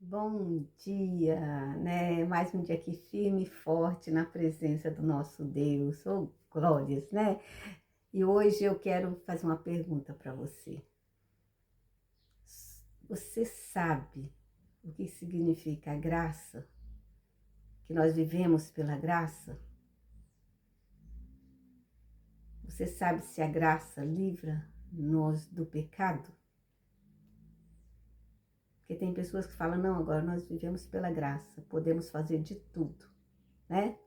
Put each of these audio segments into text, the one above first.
Bom dia, né? Mais um dia aqui firme e forte na presença do nosso Deus. Oh, glórias, né? E hoje eu quero fazer uma pergunta para você. Você sabe o que significa a graça? Que nós vivemos pela graça? Você sabe se a graça livra-nos do pecado? Porque tem pessoas que falam, não, agora nós vivemos pela graça, podemos fazer de tudo, né?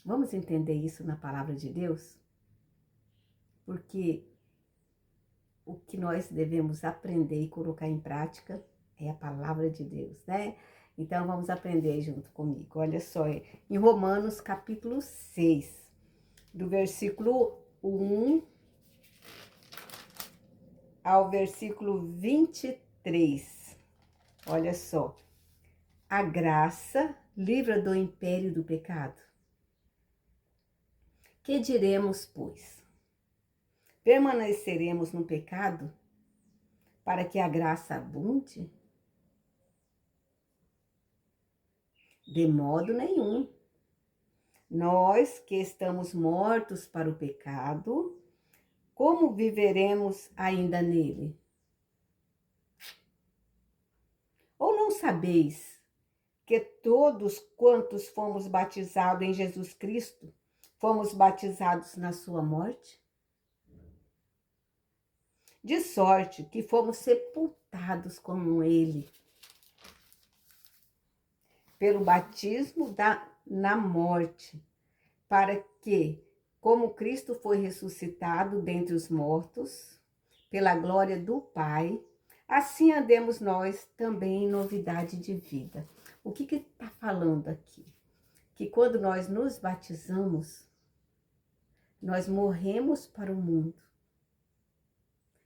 Vamos entender isso na palavra de Deus? Porque o que nós devemos aprender e colocar em prática é a palavra de Deus, né? Então vamos aprender junto comigo. Olha só, em Romanos capítulo 6, do versículo 1 ao versículo 23. Olha só. A graça livra do império do pecado. Que diremos, pois? Permaneceremos no pecado para que a graça abunde? De modo nenhum. Nós que estamos mortos para o pecado, como viveremos ainda nele? Ou não sabeis que todos quantos fomos batizados em Jesus Cristo, fomos batizados na sua morte? De sorte que fomos sepultados com ele pelo batismo na morte, para que, como Cristo foi ressuscitado dentre os mortos, pela glória do Pai, assim andemos nós também em novidade de vida. O que está falando aqui? Que quando nós nos batizamos, nós morremos para o mundo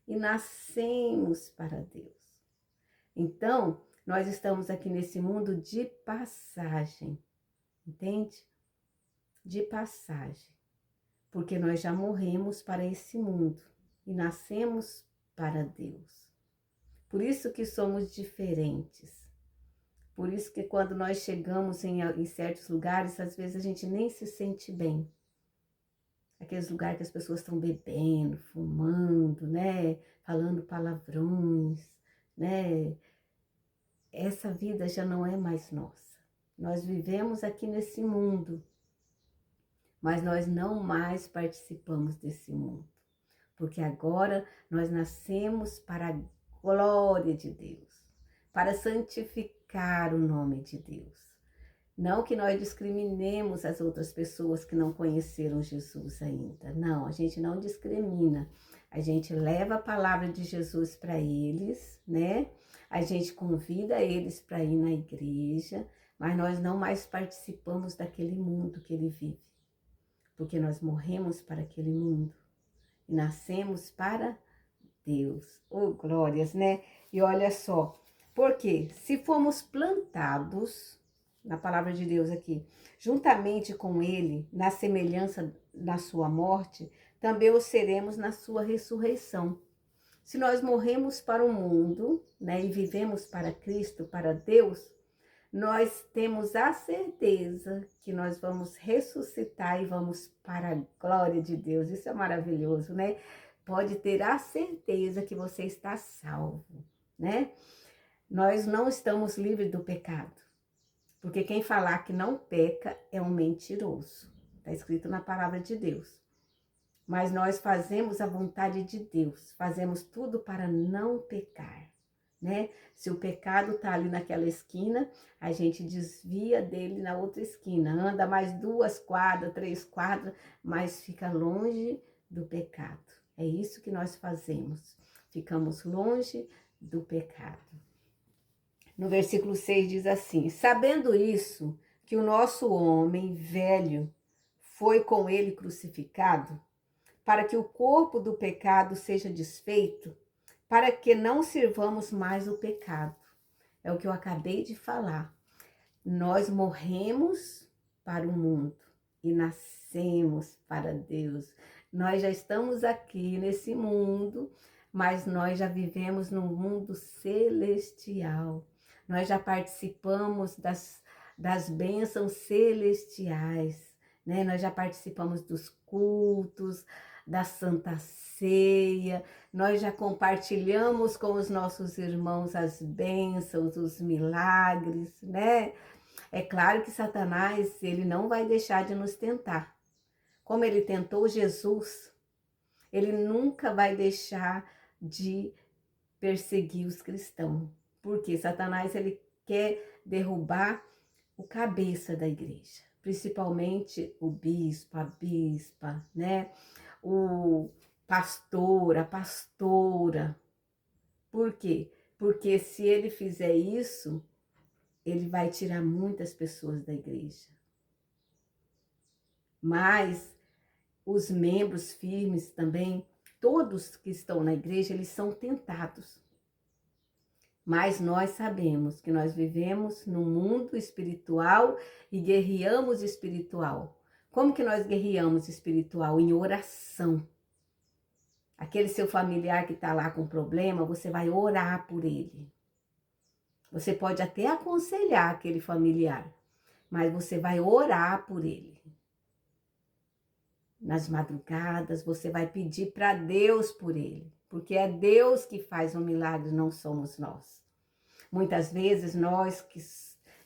e nascemos para Deus. Então, nós estamos aqui nesse mundo de passagem, entende? De passagem, porque nós já morremos para esse mundo e nascemos para Deus. Por isso que somos diferentes. Por isso que quando nós chegamos em certos lugares, às vezes a gente nem se sente bem. Aqueles lugares que as pessoas estão bebendo, fumando, né? Falando palavrões, né? Essa vida já não é mais nossa. Nós vivemos aqui nesse mundo, mas nós não mais participamos desse mundo. Porque agora nós nascemos para a glória de Deus, para santificar o nome de Deus. Não que nós discriminemos as outras pessoas que não conheceram Jesus ainda. Não, a gente não discrimina. A gente leva a palavra de Jesus para eles, né? A gente convida eles para ir na igreja, mas nós não mais participamos daquele mundo que ele vive. Porque nós morremos para aquele mundo e nascemos para Deus. Oh, glórias, né? E olha só, porque se formos plantados na palavra de Deus aqui, juntamente com ele, na semelhança na sua morte, também o seremos na sua ressurreição. Se nós morremos para o mundo, né, e vivemos para Cristo, para Deus, nós temos a certeza que nós vamos ressuscitar e vamos para a glória de Deus. Isso é maravilhoso, né? Pode ter a certeza que você está salvo, né? Nós não estamos livres do pecado. Porque quem falar que não peca é um mentiroso. Está escrito na palavra de Deus. Mas nós fazemos a vontade de Deus. Fazemos tudo para não pecar, né? Se o pecado está ali naquela esquina, a gente desvia dele na outra esquina. Anda mais 2 quadras, 3 quadras, mas fica longe do pecado. É isso que nós fazemos. Ficamos longe do pecado. No versículo 6 diz assim: sabendo isso, que o nosso homem velho foi com ele crucificado, para que o corpo do pecado seja desfeito, para que não sirvamos mais o pecado. É o que eu acabei de falar. Nós morremos para o mundo e nascemos para Deus. Nós já estamos aqui nesse mundo, mas nós já vivemos num mundo celestial. nós já participamos das bênçãos celestiais, né? Nós já participamos dos cultos, da Santa Ceia, nós já compartilhamos com os nossos irmãos as bênçãos, os milagres, né? É claro que Satanás, ele não vai deixar de nos tentar. Como ele tentou Jesus, ele nunca vai deixar de perseguir os cristãos. Porque Satanás, ele quer derrubar o cabeça da igreja, principalmente o bispo, a bispa, né? O pastor, a pastora. Por quê? Porque se ele fizer isso, ele vai tirar muitas pessoas da igreja. Mas os membros firmes também, todos que estão na igreja, eles são tentados. Mas nós sabemos que nós vivemos no mundo espiritual e guerreamos espiritual. Como que nós guerreamos espiritual? Em oração. Aquele seu familiar que está lá com problema, você vai orar por ele. Você pode até aconselhar aquele familiar, mas você vai orar por ele. Nas madrugadas, você vai pedir para Deus por ele, porque é Deus que faz o milagre, não somos nós. Muitas vezes nós que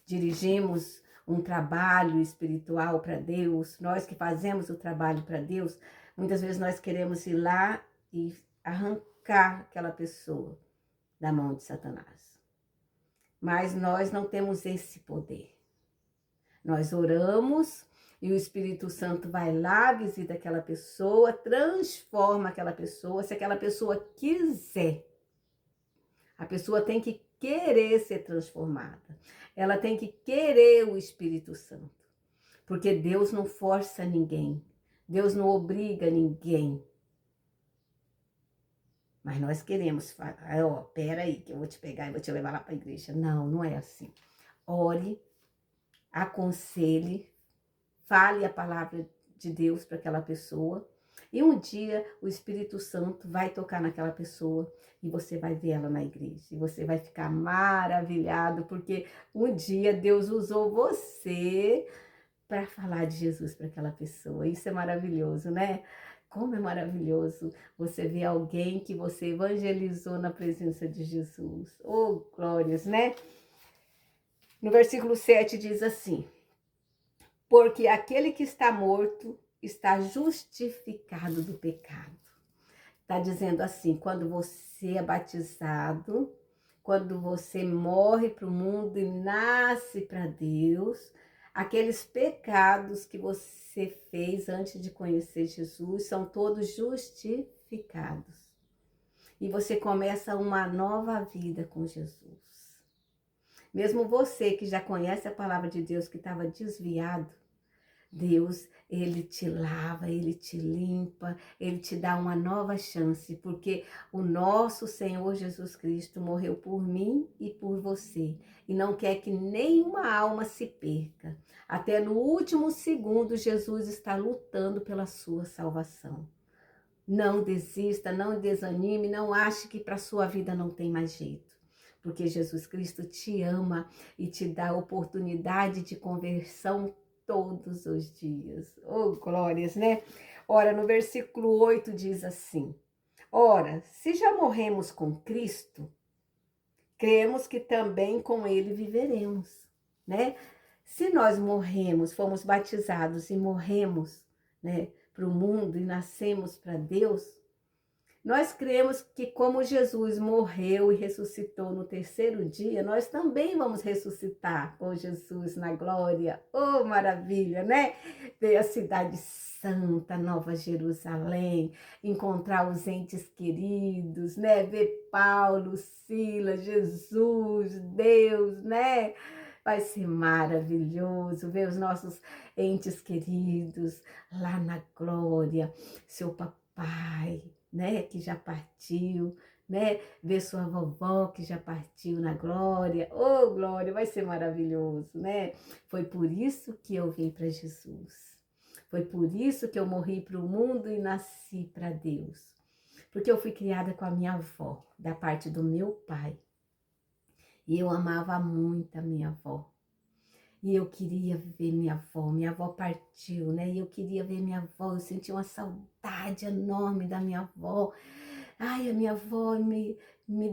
dirigimos um trabalho espiritual para Deus, nós que fazemos o trabalho para Deus, muitas vezes nós queremos ir lá e arrancar aquela pessoa da mão de Satanás. Mas nós não temos esse poder. Nós oramos e o Espírito Santo vai lá, visita aquela pessoa, transforma aquela pessoa, se aquela pessoa quiser. A pessoa tem que querer ser transformada. Ela tem que querer o Espírito Santo. Porque Deus não força ninguém. Deus não obriga ninguém. Mas nós queremos, peraí, que eu vou te pegar e vou te levar lá para a igreja. Não, não é assim. Ore, aconselhe, fale a palavra de Deus para aquela pessoa. E um dia o Espírito Santo vai tocar naquela pessoa e você vai ver ela na igreja. E você vai ficar maravilhado, porque um dia Deus usou você para falar de Jesus para aquela pessoa. Isso é maravilhoso, né? Como é maravilhoso você ver alguém que você evangelizou na presença de Jesus. Oh, glórias, né? No versículo 7 diz assim: porque aquele que está morto está justificado do pecado. Está dizendo assim, quando você é batizado, quando você morre para o mundo e nasce para Deus, aqueles pecados que você fez antes de conhecer Jesus são todos justificados. E você começa uma nova vida com Jesus. Mesmo você que já conhece a palavra de Deus, que estava desviado, Deus, ele te lava, ele te limpa, ele te dá uma nova chance, porque o nosso Senhor Jesus Cristo morreu por mim e por você, e não quer que nenhuma alma se perca. Até no último segundo, Jesus está lutando pela sua salvação. Não desista, não desanime, não ache que para a sua vida não tem mais jeito. Porque Jesus Cristo te ama e te dá oportunidade de conversão todos os dias. Oh, glórias, né? Ora, no versículo 8 diz assim: ora, se já morremos com Cristo, cremos que também com ele viveremos, né? Se nós morremos, fomos batizados e morremos, né, para o mundo e nascemos para Deus, nós cremos que como Jesus morreu e ressuscitou no terceiro dia, nós também vamos ressuscitar com Jesus na glória. Oh, maravilha, né? Ver a cidade santa, Nova Jerusalém, encontrar os entes queridos, né? Ver Paulo, Silas, Jesus, Deus, né? Vai ser maravilhoso ver os nossos entes queridos lá na glória, seu papai, né, que já partiu, né, ver sua vovó que já partiu na glória. Oh, glória, vai ser maravilhoso, né? Foi por isso que eu vim para Jesus. Foi por isso que eu morri para o mundo e nasci para Deus. Porque eu fui criada com a minha avó, da parte do meu pai. E eu amava muito a minha avó. E eu queria ver minha avó partiu, né? E eu queria ver minha avó, eu sentia uma saudade enorme da minha avó. Ai, a minha avó me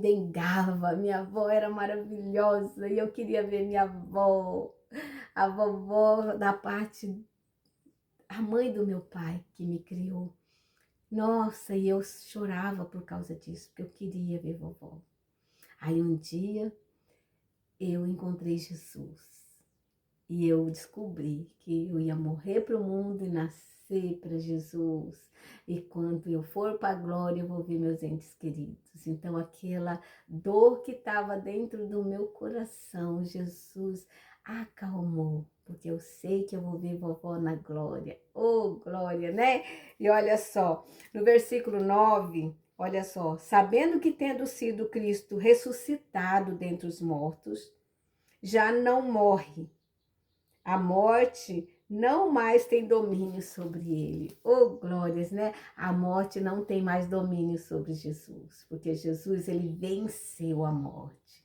dengava, minha avó era maravilhosa e eu queria ver minha avó, a vovó da parte, a mãe do meu pai que me criou. Nossa, e eu chorava por causa disso, porque eu queria ver vovó. Aí um dia eu encontrei Jesus. E eu descobri que eu ia morrer para o mundo e nascer para Jesus. E quando eu for para a glória, eu vou ver meus entes queridos. Então, aquela dor que estava dentro do meu coração, Jesus acalmou. Porque eu sei que eu vou ver vovó na glória. Oh, glória, né? E olha só, no versículo 9, olha só. Sabendo que tendo sido Cristo ressuscitado dentre os mortos, já não morre. A morte não mais tem domínio sobre ele. Oh, glórias, né? A morte não tem mais domínio sobre Jesus, porque Jesus, ele venceu a morte.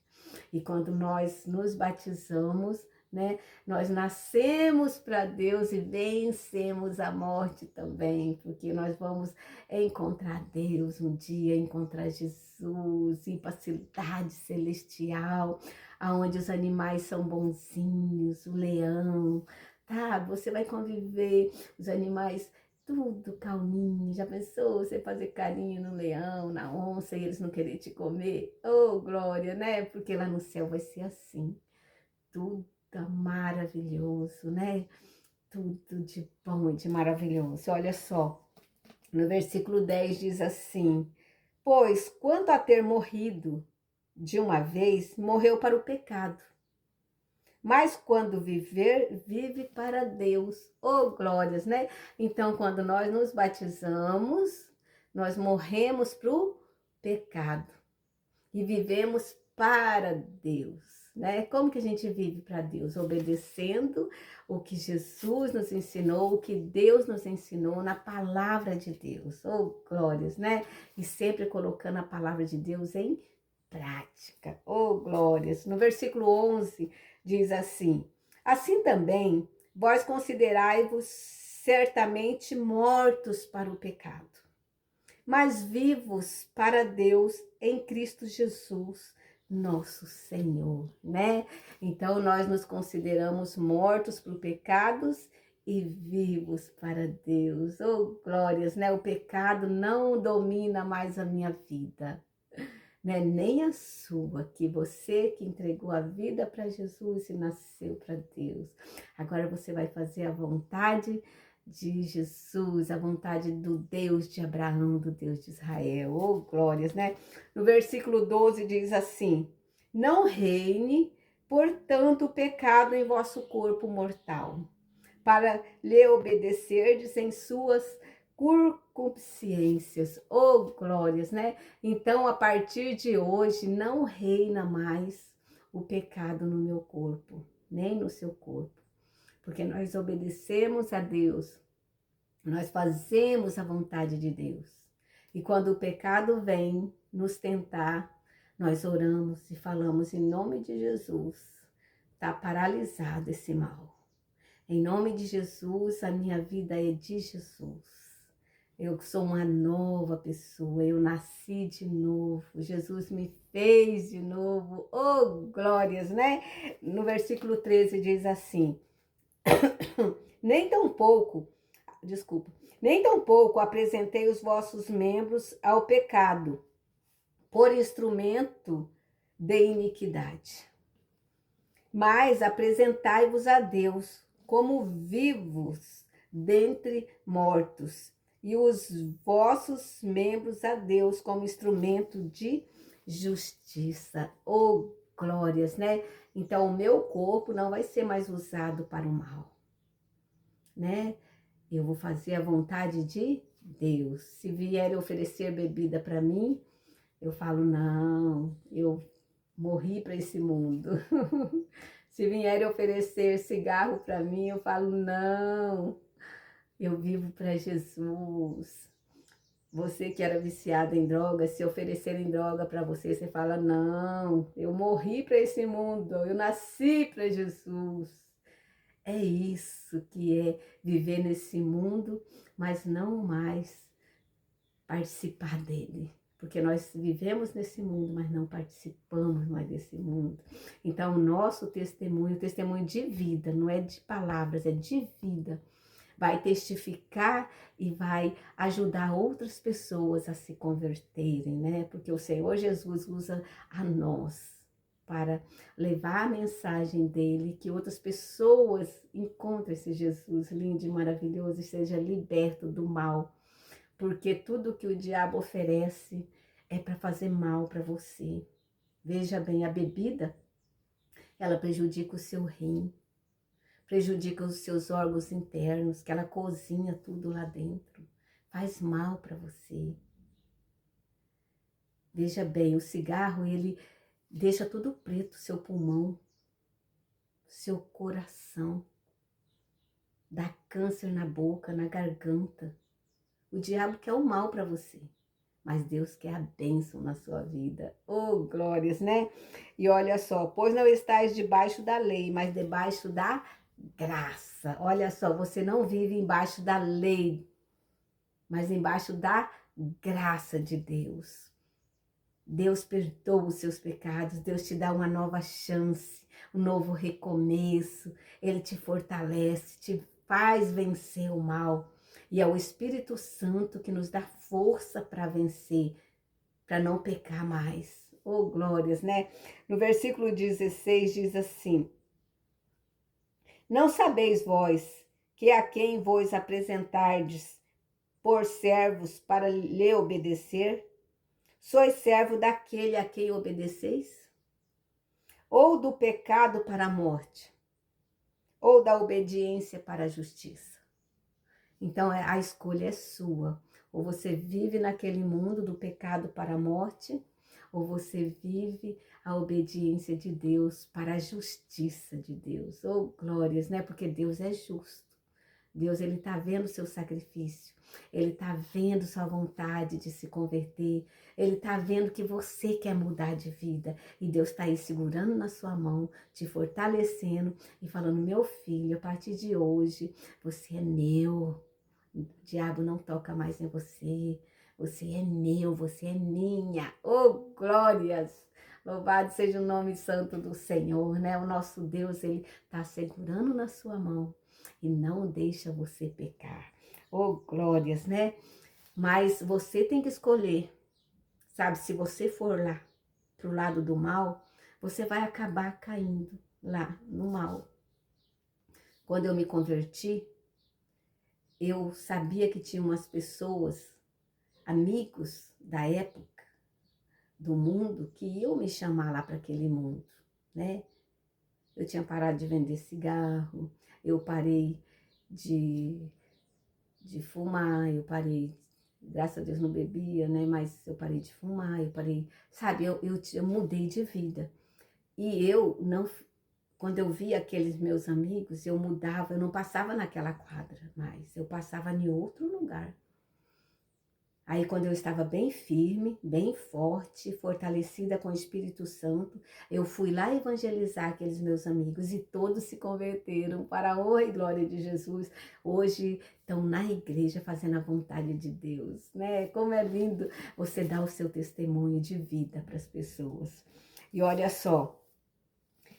E quando nós nos batizamos, né, nós nascemos para Deus e vencemos a morte também, porque nós vamos encontrar Deus um dia, encontrar Jesus em cidade celestial, aonde os animais são bonzinhos, o leão, tá? Você vai conviver, os animais tudo calminho. Já pensou você fazer carinho no leão, na onça e eles não querer te comer? Oh, glória, né? Porque lá no céu vai ser assim. Tudo maravilhoso, né? Tudo de bom e de maravilhoso. Olha só, no versículo 10 diz assim: pois quanto a ter morrido de uma vez, morreu para o pecado. Mas quando viver, vive para Deus. Oh, glórias, né? Então, quando nós nos batizamos, nós morremos para o pecado e vivemos para Deus, né? Como que a gente vive para Deus? Obedecendo o que Jesus nos ensinou, o que Deus nos ensinou na palavra de Deus. Oh, glórias, né? E sempre colocando a palavra de Deus em prática. Oh, glórias. No versículo 11 diz assim: assim também vós considerai-vos certamente mortos para o pecado, mas vivos para Deus em Cristo Jesus, nosso Senhor, né? Então nós nos consideramos mortos para os pecados e vivos para Deus. Oh, glórias, né? O pecado não domina mais a minha vida, né? Nem a sua, que você que entregou a vida para Jesus e nasceu para Deus. Agora você vai fazer a vontade de Jesus, a vontade do Deus de Abraão, do Deus de Israel. Oh, glórias, né? No versículo 12 diz assim: não reine, portanto, o pecado em vosso corpo mortal, para lhe obedecerdes em suas concupiscências. Oh, glórias, né? Então, a partir de hoje, não reina mais o pecado no meu corpo, nem no seu corpo, porque nós obedecemos a Deus, nós fazemos a vontade de Deus. E quando o pecado vem nos tentar, nós oramos e falamos em nome de Jesus. Está paralisado esse mal. Em nome de Jesus, a minha vida é de Jesus. Eu sou uma nova pessoa, eu nasci de novo, Jesus me fez de novo. Oh, glórias, né? No versículo 13 diz assim: nem tampouco, desculpa, nem tampouco apresentei os vossos membros ao pecado, por instrumento de iniquidade, mas apresentai-vos a Deus como vivos dentre mortos, e os vossos membros a Deus como instrumento de justiça. Oh, glórias, né? Então, o meu corpo não vai ser mais usado para o mal, né? Eu vou fazer a vontade de Deus. Se vier oferecer bebida para mim, eu falo, não, eu morri para esse mundo. Se vierem oferecer cigarro para mim, eu falo, não, eu vivo para Jesus. Você que era viciado em droga, se oferecerem droga para você, você fala, não, eu morri para esse mundo, eu nasci para Jesus. É isso que é viver nesse mundo, mas não mais participar dele. Porque nós vivemos nesse mundo, mas não participamos mais desse mundo. Então, o nosso testemunho, testemunho de vida, não é de palavras, é de vida, vai testificar e vai ajudar outras pessoas a se converterem, né? Porque o Senhor Jesus usa a nós para levar a mensagem dele, que outras pessoas encontrem esse Jesus lindo e maravilhoso e seja liberto do mal. Porque tudo que o diabo oferece é para fazer mal para você. Veja bem, a bebida, ela prejudica o seu rim, prejudica os seus órgãos internos, que ela cozinha tudo lá dentro. Faz mal para você. Veja bem, o cigarro, ele deixa tudo preto, seu pulmão, seu coração. Dá câncer na boca, na garganta. O diabo quer o mal para você, mas Deus quer a bênção na sua vida. Oh, glórias, né? E olha só, pois não estáis debaixo da lei, mas debaixo da graça. Olha só, você não vive embaixo da lei, mas embaixo da graça de Deus. Deus perdoa os seus pecados, Deus te dá uma nova chance, um novo recomeço, Ele te fortalece, te faz vencer o mal. E é o Espírito Santo que nos dá força para vencer, para não pecar mais. Oh, glórias, né? No versículo 16 diz assim: não sabeis vós que a quem vos apresentardes por servos para lhe obedecer, sois servo daquele a quem obedeceis? Ou do pecado para a morte, ou da obediência para a justiça? Então a escolha é sua. Ou você vive naquele mundo do pecado para a morte, ou você vive a obediência de Deus para a justiça de Deus. Oh, glórias, né? Porque Deus é justo. Deus, Ele está vendo o seu sacrifício. Ele está vendo sua vontade de se converter. Ele está vendo que você quer mudar de vida. E Deus está aí segurando na sua mão, te fortalecendo e falando, meu filho, a partir de hoje, você é meu. O diabo não toca mais em você. Você é meu, você é minha. Oh, glórias! Louvado seja o nome santo do Senhor, né? O nosso Deus, Ele está segurando na sua mão e não deixa você pecar. Oh, glórias, né? Mas você tem que escolher, sabe? Se você for lá pro lado do mal, você vai acabar caindo lá no mal. Quando eu me converti, eu sabia que tinha umas pessoas, amigos da época, do mundo, que iam me chamar lá para aquele mundo, né? Eu tinha parado de vender cigarro, eu parei de fumar, eu parei, graças a Deus não bebia, né? Mas eu parei de fumar, eu parei, sabe? Eu mudei de vida. E eu não, quando eu via aqueles meus amigos, eu mudava, eu não passava naquela quadra mais, eu passava em outro lugar. Aí quando eu estava bem firme, bem forte, fortalecida com o Espírito Santo, eu fui lá evangelizar aqueles meus amigos e todos se converteram para a honra e glória de Jesus. Hoje estão na igreja fazendo a vontade de Deus, né? Como é lindo você dar o seu testemunho de vida para as pessoas. E olha só,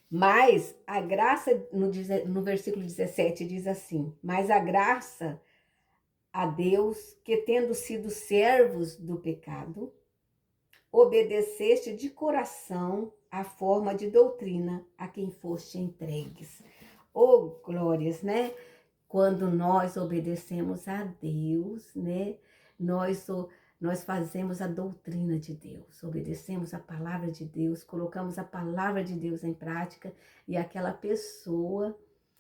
mas a graça, no versículo 17 diz assim, mas a graça a Deus, que tendo sido servos do pecado, obedeceste de coração a forma de doutrina a quem foste entregues. Oh, glórias, né? Quando nós obedecemos a Deus, né? Nós fazemos a doutrina de Deus, obedecemos a palavra de Deus, colocamos a palavra de Deus em prática e aquela pessoa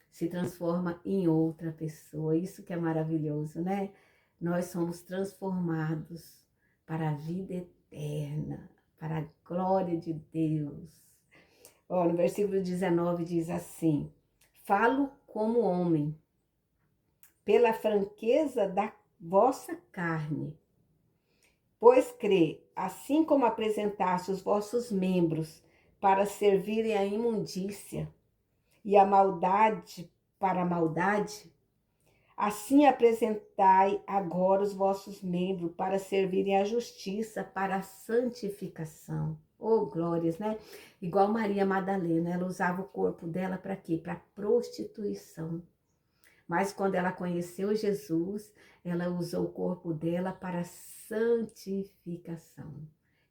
se transforma em outra pessoa. Isso que é maravilhoso, né? Nós somos transformados para a vida eterna, para a glória de Deus. Ó, no versículo 19 diz assim, falo como homem, pela franqueza da vossa carne, Pois crê, assim como apresentaste os vossos membros para servirem à imundícia e a maldade para a maldade, assim apresentai agora os vossos membros para servirem à justiça, para a santificação. Oh, glórias, né? Igual Maria Madalena, ela usava o corpo dela para quê? Para prostituição. Mas quando ela conheceu Jesus, ela usou o corpo dela para santificação.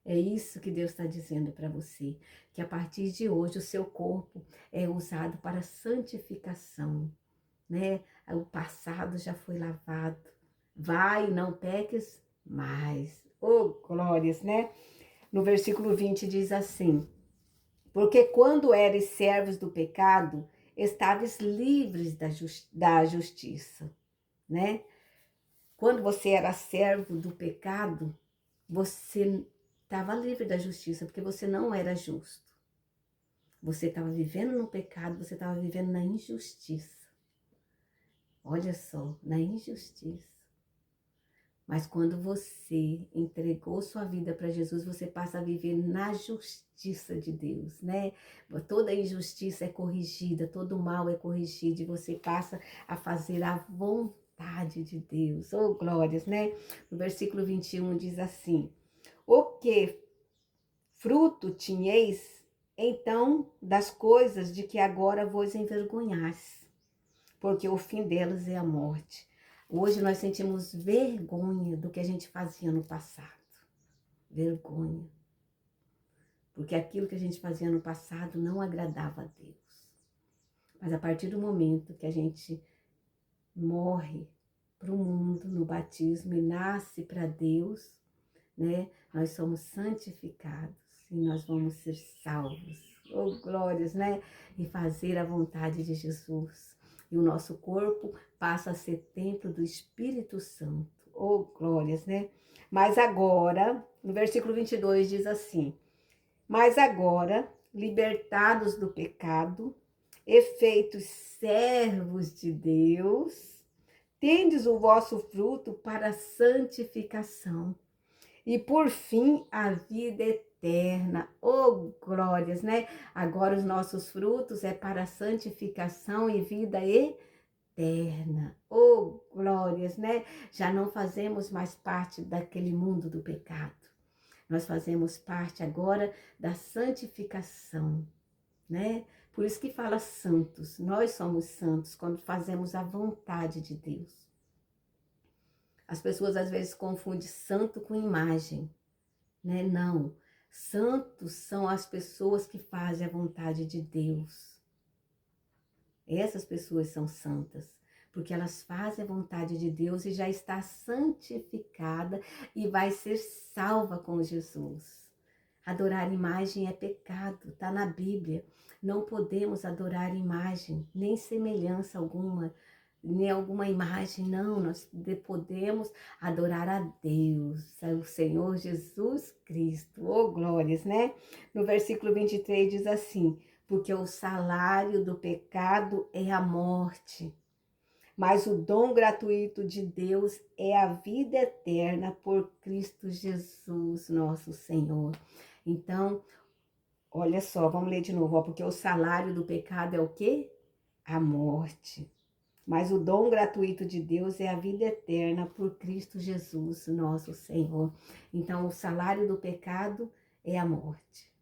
É isso que Deus está dizendo para você, que a partir de hoje o seu corpo é usado para santificação, né? O passado já foi lavado. Vai, não peques mais. Oh, glórias, né? No versículo 20 diz assim: porque quando eres servos do pecado, estavas livres da justiça, né? Quando você era servo do pecado, você estava livre da justiça, porque você não era justo. Você estava vivendo no pecado, você estava vivendo na injustiça. Olha só, na injustiça. Mas quando você entregou sua vida para Jesus, você passa a viver na justiça de Deus, né? Toda injustiça é corrigida, todo mal é corrigido e você passa a fazer a vontade de Deus. Oh, glórias, né? No versículo 21 diz assim: o que fruto tinheis, então, das coisas de que agora vos envergonhais, porque o fim delas é a morte. Hoje nós sentimos vergonha do que a gente fazia no passado. Vergonha. Porque aquilo que a gente fazia no passado não agradava a Deus. Mas a partir do momento que a gente morre para o mundo no batismo e nasce para Deus, né? Nós somos santificados e nós vamos ser salvos. Oh, glórias, né? E fazer a vontade de Jesus. E o nosso corpo passa a ser templo do Espírito Santo. Oh, glórias, né? Mas agora, no versículo 22 diz assim: mas agora, libertados do pecado, e feitos servos de Deus, tendes o vosso fruto para a santificação. E por fim, a vida eterna. Oh, glórias, né? Agora os nossos frutos é para a santificação e vida eterna. Oh, glórias, né? Já não fazemos mais parte daquele mundo do pecado. Nós fazemos parte agora da santificação, né? Por isso que fala santos. Nós somos santos quando fazemos a vontade de Deus. As pessoas às vezes confundem santo com imagem, né? Não. Santos são as pessoas que fazem a vontade de Deus. Essas pessoas são santas, porque elas fazem a vontade de Deus e já está santificada e vai ser salva com Jesus. Adorar imagem é pecado, está na Bíblia. Não podemos adorar imagem, nem semelhança alguma, nem alguma imagem, não. Nós podemos adorar a Deus, o Senhor Jesus Cristo. Oh, glórias, né? No versículo 23 diz assim: porque o salário do pecado é a morte, mas o dom gratuito de Deus é a vida eterna por Cristo Jesus, nosso Senhor. Então, olha só, vamos ler de novo, ó, porque o salário do pecado é o quê? A morte. Mas o dom gratuito de Deus é a vida eterna por Cristo Jesus, nosso Senhor. Então, o salário do pecado é a morte.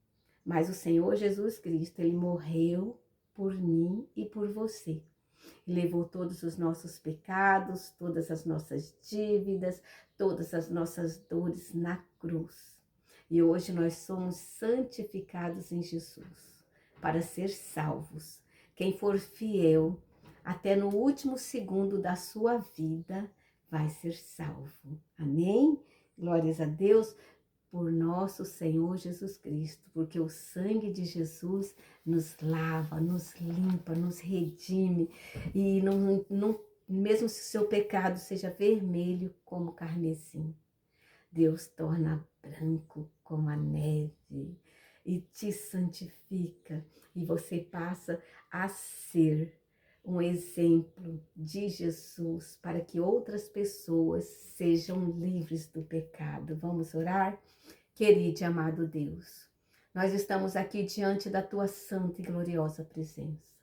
Mas o Senhor Jesus Cristo, Ele morreu por mim e por você. Levou todos os nossos pecados, todas as nossas dívidas, todas as nossas dores na cruz. E hoje nós somos santificados em Jesus para ser salvos. Quem for fiel até no último segundo da sua vida vai ser salvo. Amém? Glórias a Deus por nosso Senhor Jesus Cristo, porque o sangue de Jesus nos lava, nos limpa, nos redime, e mesmo se o seu pecado seja vermelho como carmesim, Deus torna branco como a neve e te santifica, e você passa a ser um exemplo de Jesus para que outras pessoas sejam livres do pecado. Vamos orar? Querido e amado Deus, nós estamos aqui diante da tua santa e gloriosa presença.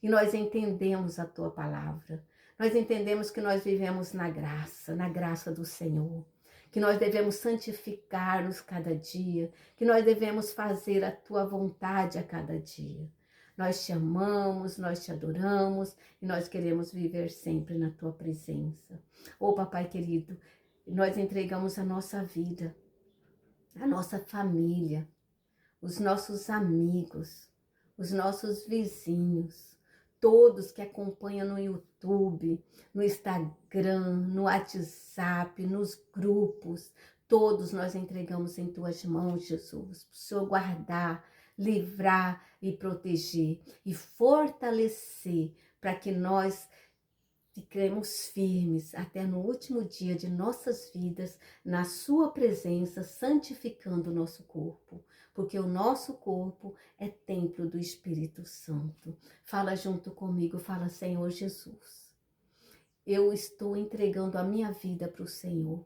E nós entendemos a tua palavra. Nós entendemos que nós vivemos na graça do Senhor. Que nós devemos santificar-nos cada dia. Que nós devemos fazer a tua vontade a cada dia. Nós te amamos, nós te adoramos e nós queremos viver sempre na tua presença. Ô papai querido, nós entregamos a nossa vida, a nossa família, os nossos amigos, os nossos vizinhos, todos que acompanham no YouTube, no Instagram, no WhatsApp, nos grupos, todos nós entregamos em tuas mãos, Jesus, para o Senhor guardar, livrar e proteger e fortalecer para que nós fiquemos firmes até no último dia de nossas vidas, na sua presença, santificando o nosso corpo, porque o nosso corpo é templo do Espírito Santo. Fala junto comigo, fala: Senhor Jesus, eu estou entregando a minha vida para o Senhor.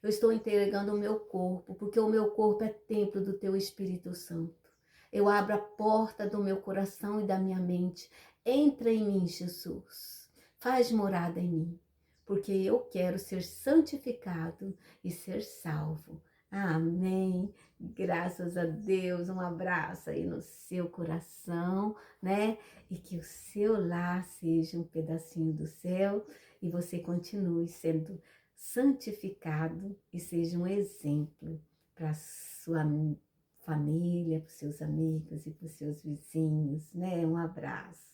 Eu estou entregando o meu corpo, porque o meu corpo é templo do teu Espírito Santo. Eu abro a porta do meu coração e da minha mente. Entra em mim, Jesus. Faz morada em mim, porque eu quero ser santificado e ser salvo. Amém. Graças a Deus. Um abraço aí no seu coração, né? E que o seu lar seja um pedacinho do céu e você continue sendo santificado e seja um exemplo para a sua família, para os seus amigos e para os seus vizinhos, né? Um abraço.